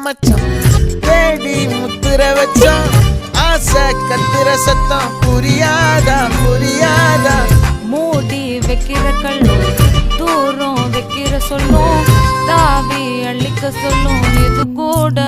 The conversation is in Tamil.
மச்சான் தேடி முத்துற வச்சான் ஆசை கத்துற சத்தம் புரியாதா புரியாதா மூடி வைக்கிற கல்லும் தூரம் வைக்கிற சொல்லும் தாவி அள்ளிக்க சொல்லும் இது கூட